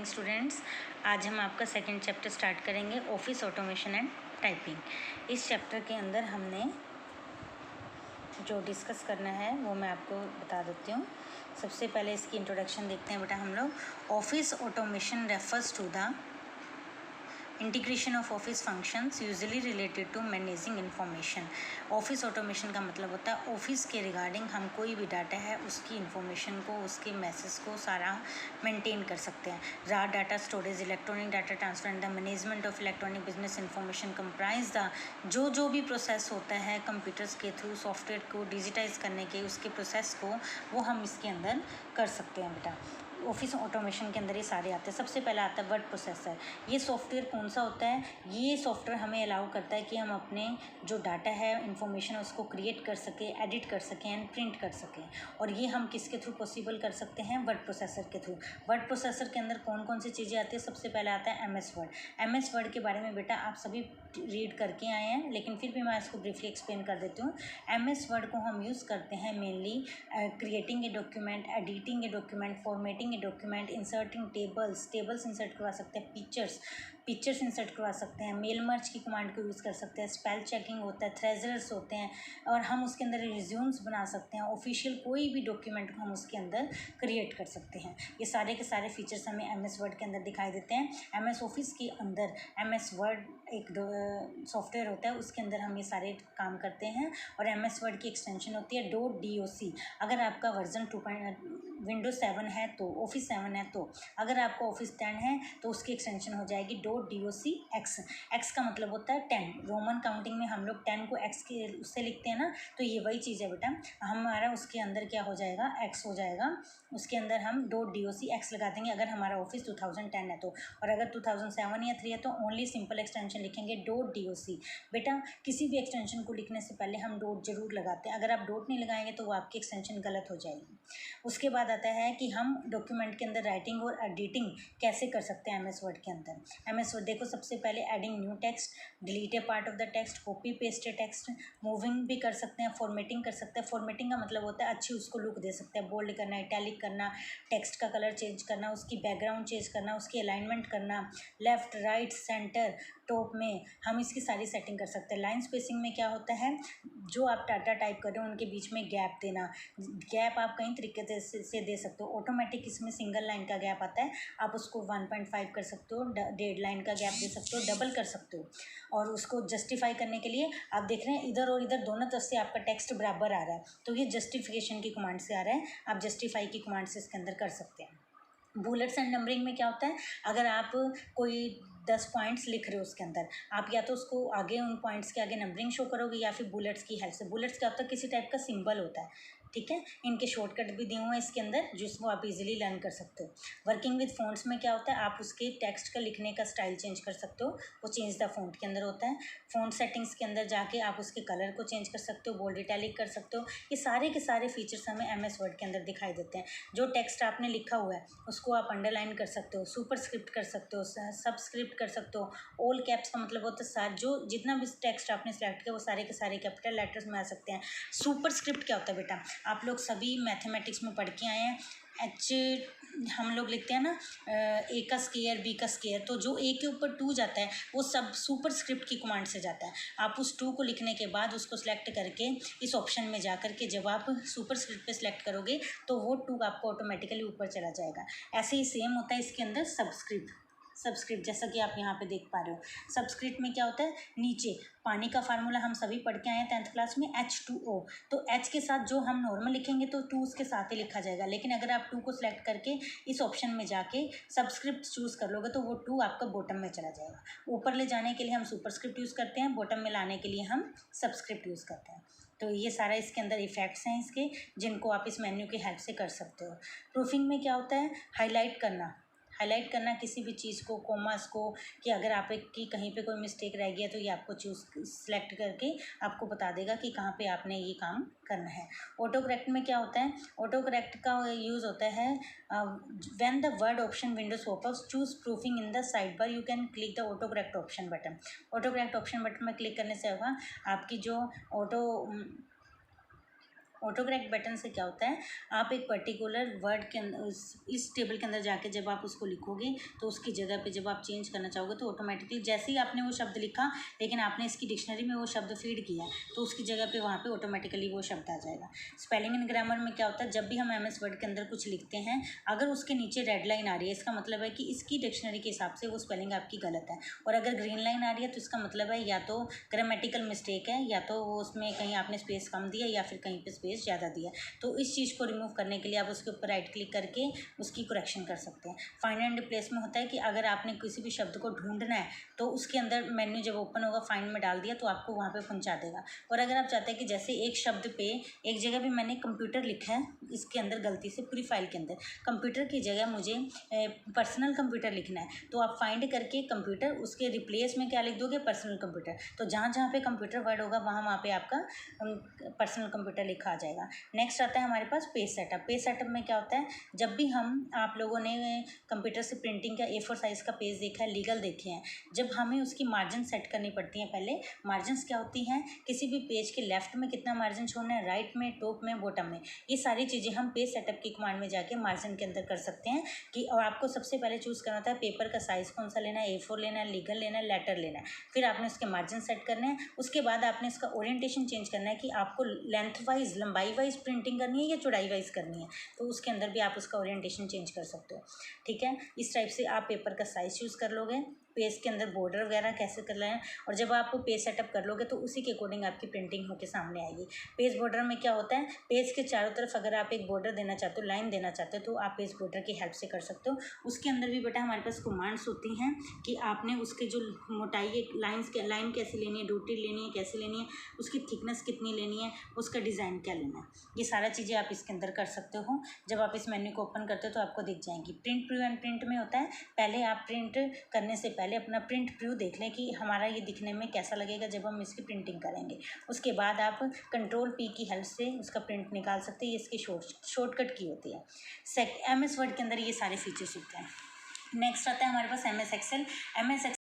Morning students. आज हम आपका सेकंड चैप्टर स्टार्ट करेंगे, ऑफिस ऑटोमेशन एंड टाइपिंग। इस चैप्टर के अंदर हमने जो डिस्कस करना है वो मैं आपको बता देती हूँ। सबसे पहले इसकी इंट्रोडक्शन देखते हैं बेटा हम लोग। Office automation refers to the integration of office functions usually related to managing information. Office automation का मतलब होता है ऑफिस के रिगार्डिंग हम कोई भी डाटा है उसकी इंफॉर्मेशन को, उसके मैसेज को सारा मेंटेन कर सकते हैं। Raw data storage, electronic data transfer and the management of electronic business information comprise the जो भी प्रोसेस होता है कंप्यूटर्स के थ्रू सॉफ्टवेयर को डिजिटाइज करने के, उसके प्रोसेस को वो हम इसके अंदर कर सकते हैं बेटा। ऑफिस ऑटोमेशन के अंदर ये सारे आते हैं। सबसे पहला आता है वर्ड प्रोसेसर। ये सॉफ्टवेयर कौन सा होता है? ये सॉफ्टवेयर हमें अलाउ करता है कि हम अपने जो डाटा है, इंफॉर्मेशन है, उसको क्रिएट कर सकें, एडिट कर सकें एंड प्रिंट कर सकें। और ये हम किसके थ्रू पॉसिबल कर सकते हैं? वर्ड प्रोसेसर के थ्रू। वर्ड प्रोसेसर के अंदर कौन कौन सी चीज़ें आती है? सबसे पहले आता है MS वर्ड। MS वर्ड के बारे में बेटा आप सभी रीड करके आए हैं, लेकिन फिर भी मैं इसको ब्रीफली एक्सप्लेन कर देती हूँ। MS वर्ड को हम यूज़ करते हैं mainly creating a document, editing a document, formatting a document, inserting tables insert करवा सकते हैं, पिक्चर्स इंसर्ट करवा सकते हैं, मेल मर्ज की कमांड को यूज़ कर सकते हैं, स्पेल चेकिंग होता है, थ्रेजर्स होते हैं, और हम उसके अंदर रिज्यूम्स बना सकते हैं। ऑफिशियल कोई भी डॉक्यूमेंट को हम उसके अंदर क्रिएट कर सकते हैं। ये सारे के सारे फीचर्स हमें MS वर्ड के अंदर दिखाई देते हैं। MS ऑफिस के अंदर MS वर्ड एक सॉफ्टवेयर होता है, उसके अंदर हम ये सारे काम करते हैं। और MS वर्ड की एक्सटेंशन होती है .doc। अगर आपका वर्जन विंडोज 7 है तो, ऑफिस 7 है तो, अगर आपका ऑफिस 10 है तो उसकी एक्सटेंशन हो जाएगी .docx। x का मतलब होता है 10। रोमन काउंटिंग में हम लोग 10 को x के उससे लिखते हैं ना, तो ये वही चीज़ है बेटा। हमारा उसके अंदर क्या हो जाएगा? x हो जाएगा। उसके अंदर हम .docx लगा देंगे अगर हमारा ऑफिस 2010 है तो। और अगर 2007 या 3 है तो ओनली सिंपल एक्सटेंशन लिखेंगे .doc। बेटा किसी भी एक्सटेंशन को लिखने से पहले हम डॉट जरूर लगाते हैं। अगर आप डॉट नहीं लगाएंगे तो वो आपकी एक्सटेंशन गलत हो जाएगी। उसके बाद आता है कि हम डॉक्यूमेंट के अंदर राइटिंग और एडिटिंग कैसे कर सकते हैं MS वर्ड के अंदर। MS वर्ड देखो, सबसे पहले adding new text, delete A part of the text, copy paste A text, moving भी कर सकते हैं, फॉर्मेटिंग कर सकते हैं। फॉर्मेटिंग का मतलब होता है अच्छी उसको लुक दे सकते हैं, बोल्ड करना, इटैलिक करना, टेक्स्ट का कलर चेंज करना, उसकी बैकग्राउंड चेंज करना, उसकी अलाइनमेंट करना, लेफ्ट राइट सेंटर टॉप में हम इसकी सारी सेटिंग कर सकते हैं। लाइन स्पेसिंग में क्या होता है? जो आप डाटा टाइप कर रहे हो उनके बीच में गैप देना। गैप आप कई तरीके से दे सकते हो। ऑटोमेटिक इसमें सिंगल लाइन का गैप आता है, आप उसको 1.5 कर सकते हो, 1.5 लाइन का गैप दे सकते हो, डबल कर सकते हो। और उसको जस्टिफाई करने के लिए आप देख रहे हैं इधर और इधर दोनों तरफ से आपका टेक्स्ट बराबर आ रहा है, तो ये जस्टिफिकेशन की कमांड से आ रहा है। आप जस्टिफाई की कमांड से इसके अंदर कर सकते हैं। बुलेट्स एंड नंबरिंग में क्या होता है? अगर आप कोई 10 पॉइंट्स लिख रहे हो उसके अंदर, आप या तो उसको आगे उन पॉइंट्स के आगे नंबरिंग शो करोगे या फिर बुलेट्स की हेल्प से। बुलेट्स क्या होता है? किसी टाइप का सिंबल होता है, ठीक है। इनके शॉर्टकट भी दिए हुए हैं इसके अंदर जिसको आप इजीली लर्न कर सकते हो। वर्किंग विद फ़ॉन्ट्स में क्या होता है? आप उसके टेक्स्ट का लिखने का स्टाइल चेंज कर सकते हो, वो चेंज द फ़ॉन्ट के अंदर होता है। फ़ॉन्ट सेटिंग्स के अंदर जाके आप उसके कलर को चेंज कर सकते हो, बोल्ड इटैलिक कर सकते हो। ये सारे के सारे फीचर्स हमें MS वर्ड के अंदर दिखाई देते हैं। जो टेक्स्ट आपने लिखा हुआ है उसको आप अंडरलाइन कर सकते हो, सुपरस्क्रिप्ट कर सकते हो, सबस्क्रिप्ट कर सकते हो। ऑल कैप्स का मतलब होता है जो जितना भी टेक्स्ट आपने सेलेक्ट किया वो सारे के सारे कैपिटल लेटर्स में आ सकते हैं। सुपरस्क्रिप्ट क्या होता है बेटा? आप लोग सभी मैथमेटिक्स में पढ़ के आए हैं। हम लोग लिखते हैं ना A का स्क्वायर B का स्क्वायर, तो जो A के ऊपर 2 जाता है वो सब सुपरस्क्रिप्ट की कमांड से जाता है। आप उस 2 को लिखने के बाद उसको सिलेक्ट करके इस ऑप्शन में जा करके जब आप सुपरस्क्रिप्ट पे सिलेक्ट करोगे तो वो 2 आपको ऑटोमेटिकली ऊपर चला जाएगा। ऐसे ही सेम होता है इसके अंदर सबस्क्रिप्ट जैसा कि आप यहाँ पे देख पा रहे हो। सबस्क्रिप्ट में क्या होता है? नीचे पानी का फार्मूला हम सभी पढ़ के आए हैं 10th क्लास में, H2O। तो H के साथ जो हम नॉर्मल लिखेंगे तो 2 उसके साथ ही लिखा जाएगा, लेकिन अगर आप 2 को सिलेक्ट करके इस ऑप्शन में जाके सबस्क्रिप्ट चूज़ कर लोगे तो वो 2 आपका बॉटम में चला जाएगा। ऊपर ले जाने के लिए हम सुपरस्क्रिप्ट यूज़ करते हैं, बॉटम में लाने के लिए हम सबस्क्रिप्ट यूज़ करते हैं। तो ये सारा इसके अंदर इफेक्ट्स हैं इसके, जिनको आप इस मेन्यू की हेल्प से कर सकते हो। प्रूफिंग में क्या होता है? हाईलाइट करना किसी भी चीज़ को, कॉमास को, कि अगर आप की कहीं पे कोई मिस्टेक रह गया तो ये आपको सेलेक्ट करके आपको बता देगा कि कहाँ पे आपने ये काम करना है। ऑटो करेक्ट में क्या होता है? ऑटो करेक्ट का यूज़ होता है when the word option window popups, choose proofing in the side bar, you can click the auto correct option button. Auto correct option button में क्लिक करने से होगा आपकी जो ऑटोकरेक्ट बटन से क्या होता है, आप एक पर्टिकुलर वर्ड के अंदर इस टेबल के अंदर जाके जब आप उसको लिखोगे तो उसकी जगह पे जब आप चेंज करना चाहोगे तो ऑटोमेटिकली जैसे ही आपने वो शब्द लिखा लेकिन आपने इसकी डिक्शनरी में वो शब्द फीड किया तो उसकी जगह पे वहाँ पे ऑटोमेटिकली वो शब्द आ जाएगा। स्पेलिंग एंड ग्रामर में क्या होता है, जब भी हम एमएस वर्ड के अंदर कुछ लिखते हैं अगर उसके नीचे रेड लाइन आ रही है इसका मतलब है कि इसकी डिक्शनरी के हिसाब से वो स्पेलिंग आपकी गलत है, और अगर ग्रीन लाइन आ रही है तो इसका मतलब है या तो ग्रामेटिकल मिस्टेक है या तो वो उसमें कहीं आपने स्पेस कम दिया या फिर कहीं पे स्पेस ज़्यादा दिया। तो इस चीज़ को रिमूव करने के लिए आप उसके ऊपर राइट क्लिक करके उसकी करेक्शन कर सकते हैं। फाइंड एंड रिप्लेस में होता है कि अगर आपने किसी भी शब्द को ढूंढना है तो उसके अंदर मेन्यू जब ओपन होगा फाइंड में डाल दिया तो आपको वहाँ पे पहुँचा देगा। और अगर आप चाहते हैं कि जैसे एक शब्द पे एक जगह भी मैंने कंप्यूटर लिखा है इसके अंदर गलती से पूरी फाइल के अंदर कंप्यूटर की जगह मुझे पर्सनल कंप्यूटर लिखना है तो आप फाइंड करके कंप्यूटर उसके रिप्लेस में क्या लिख दोगे, पर्सनल कंप्यूटर। तो जहाँ जहाँ पे कंप्यूटर वर्ड होगा वहाँ पे आपका पर्सनल कंप्यूटर लिखा आ जाएगा। नेक्स्ट आता है हमारे पास पेज सेटअप। पेज सेटअप में क्या होता है, जब भी आप लोगों ने कंप्यूटर से प्रिंटिंग का A4 साइज़ का पेज देखा है, लीगल देखे हैं, जब हमें उसकी मार्जिन सेट करनी पड़ती है। पहले मार्जिनस क्या होती हैं, किसी भी पेज के लेफ्ट में कितना मार्जिन छोड़ना है, राइट में, टॉप में, बॉटम में, ये सारी चीज़ें हम पेज सेटअप की कमांड में जाके मार्जिन के अंदर कर सकते हैं कि और आपको सबसे पहले चूज़ करना होता है पेपर का साइज़ कौन सा लेना है, A4 लेना है, लीगल लेना है, लेटर लेना है। फिर आपने उसके मार्जिन सेट करने हैं, उसके बाद आपने इसका ओरिएंटेशन चेंज करना है कि आपको लेंथ वाइज, लंबाई वाइज प्रिंटिंग करनी है या चौड़ाई वाइज करनी है, तो उसके अंदर भी आप उसका ओरिएंटेशन चेंज कर सकते हो। ठीक है, इस टाइप से आप पेपर का साइज़ चूज़ कर लोगे, पेज के अंदर बॉर्डर वगैरह कैसे करना है, और जब आप पेज सेटअप कर लोगे तो उसी के अकॉर्डिंग आपकी प्रिंटिंग होकर सामने आएगी। पेज बॉर्डर में क्या होता है, पेज के चारों तरफ अगर आप एक बॉर्डर देना चाहते हो, लाइन देना चाहते हो, तो आप पेज बॉर्डर की हेल्प से कर सकते हो। उसके अंदर भी बेटा हमारे पास कमांड्स होती हैं कि आपने उसके जो मोटाई लाइन कैसे लेनी है, डॉटेड लेनी है, कैसे लेनी है, उसकी थिकनेस कितनी लेनी है, उसका डिज़ाइन क्या लेना है, ये सारा चीज़ें आप इसके अंदर कर सकते हो। जब आप इस मेन्यू को ओपन करते हो तो आपको दिख जाएंगी। प्रिंट प्रीव्यू एंड प्रिंट में होता है, पहले आप प्रिंट करने से पहले अपना प्रिंट प्रीव्यू देख लें कि हमारा ये दिखने में कैसा लगेगा जब हम इसकी प्रिंटिंग करेंगे। उसके बाद आप Ctrl+P की हेल्प से उसका प्रिंट निकाल सकते हैं, ये इसकी शॉर्टकट की होती है। MS वर्ड के अंदर ये सारे फीचर्स होते हैं। नेक्स्ट आता है हमारे पास MS एक्सेल। MS